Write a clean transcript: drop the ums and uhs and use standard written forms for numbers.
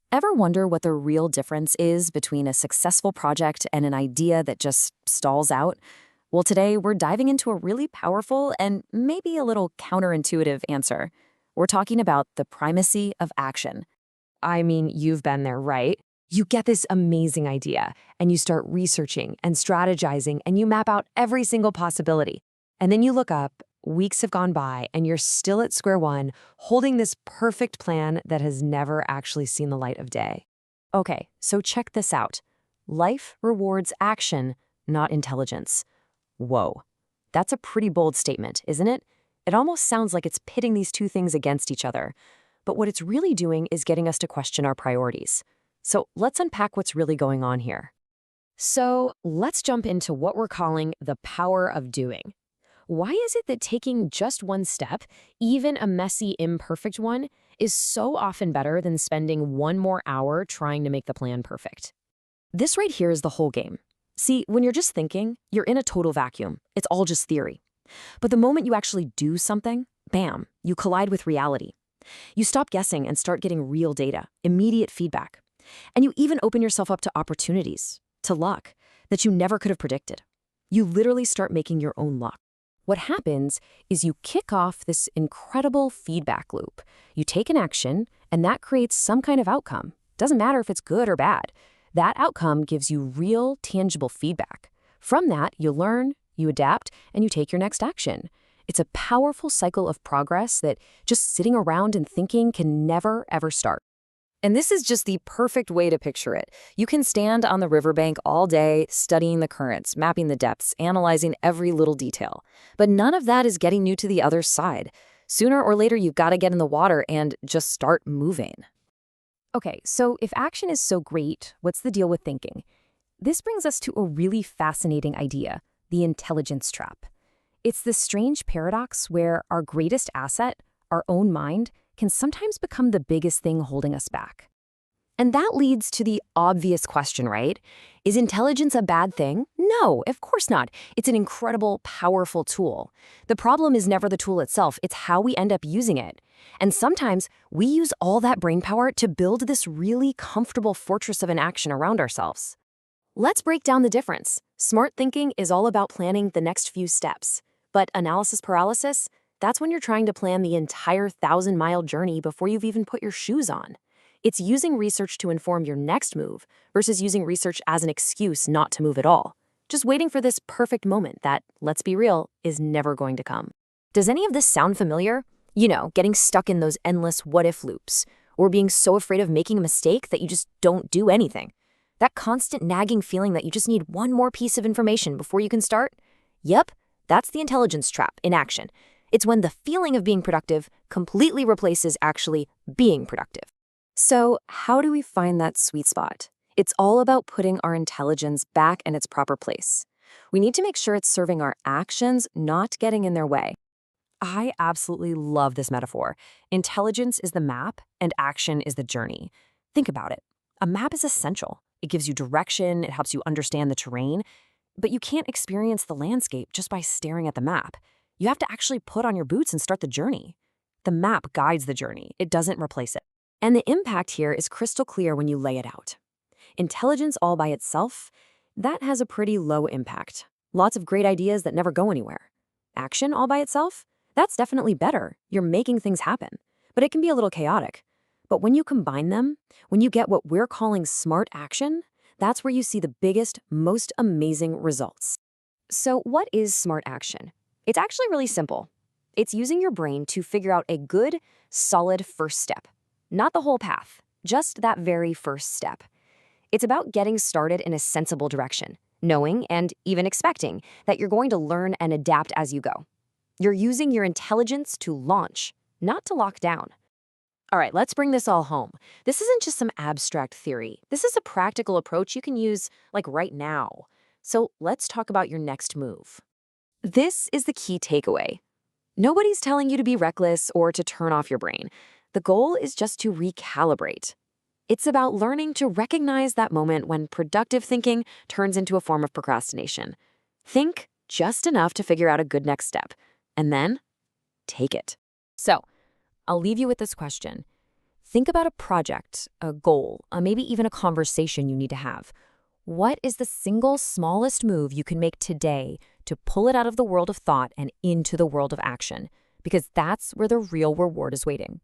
Ever wonder what the real difference is between a successful project and an idea that just stalls out? Well, today we're diving into a really powerful and maybe a little counterintuitive answer. We're talking about the primacy of action. I mean, you've been there, right? You get this amazing idea, and you start researching and strategizing, and you map out every single possibility. And then you look up, weeks have gone by, and you're still at square one, holding this perfect plan that has never actually seen the light of day. Okay, so check this out. Life rewards action, not intelligence. Whoa. That's a pretty bold statement, isn't it? It almost sounds like it's pitting these two things against each other. But what it's really doing is getting us to question our priorities. So let's unpack what's really going on here. So let's jump into what we're calling the power of doing. Why is it that taking just one step, even a messy, imperfect one, is so often better than spending one more hour trying to make the plan perfect? This right here is the whole game. See, when you're just thinking, you're in a total vacuum. It's all just theory. But the moment you actually do something, bam, you collide with reality. You stop guessing and start getting real data, immediate feedback. And you even open yourself up to opportunities, to luck, that you never could have predicted. You literally start making your own luck. What happens is you kick off this incredible feedback loop. You take an action, and that creates some kind of outcome. Doesn't matter if it's good or bad. That outcome gives you real, tangible feedback. From that, you learn, you adapt, and you take your next action. It's a powerful cycle of progress that just sitting around and thinking can never, ever start. And this is just the perfect way to picture it. You can stand on the riverbank all day, studying the currents, mapping the depths, analyzing every little detail. But none of that is getting you to the other side. Sooner or later, you've got to get in the water and just start moving. Okay, so if action is so great, what's the deal with thinking? This brings us to a really fascinating idea, the intelligence trap. It's this strange paradox where our greatest asset, our own mind, can sometimes become the biggest thing holding us back. And that leads to the obvious question, right? Is intelligence a bad thing? No, of course not. It's an incredible, powerful tool. The problem is never the tool itself, it's how we end up using it. And sometimes we use all that brain power to build this really comfortable fortress of inaction around ourselves. Let's break down the difference. Smart thinking is all about planning the next few steps. But analysis paralysis, that's when you're trying to plan the entire 1,000-mile journey before you've even put your shoes on. It's using research to inform your next move versus using research as an excuse not to move at all. Just waiting for this perfect moment that, let's be real, is never going to come. Does any of this sound familiar? You know, getting stuck in those endless what-if loops, or being so afraid of making a mistake that you just don't do anything. That constant nagging feeling that you just need one more piece of information before you can start? Yep, that's the intelligence trap in action. It's when the feeling of being productive completely replaces actually being productive. So, how do we find that sweet spot? It's all about putting our intelligence back in its proper place. We need to make sure it's serving our actions, not getting in their way. I absolutely love this metaphor. Intelligence is the map, and action is the journey. Think about it. A map is essential. It gives you direction, it helps you understand the terrain, but you can't experience the landscape just by staring at the map. You have to actually put on your boots and start the journey. The map guides the journey. It doesn't replace it. And the impact here is crystal clear when you lay it out. Intelligence all by itself, that has a pretty low impact. Lots of great ideas that never go anywhere. Action all by itself, that's definitely better. You're making things happen. But it can be a little chaotic. But when you combine them, when you get what we're calling smart action, that's where you see the biggest, most amazing results. So what is smart action? It's actually really simple. It's using your brain to figure out a good, solid first step. Not the whole path, just that very first step. It's about getting started in a sensible direction, knowing and even expecting that you're going to learn and adapt as you go. You're using your intelligence to launch, not to lock down. All right, let's bring this all home. This isn't just some abstract theory. This is a practical approach you can use, like right now. So let's talk about your next move. This is the key takeaway. Nobody's telling you to be reckless or to turn off your brain. The goal is just to recalibrate. It's about learning to recognize that moment when productive thinking turns into a form of procrastination. Think just enough to figure out a good next step, and then take it. So, I'll leave you with this question. Think about a project, a goal, maybe even a conversation you need to have. What is the single smallest move you can make today to pull it out of the world of thought and into the world of action? Because that's where the real reward is waiting.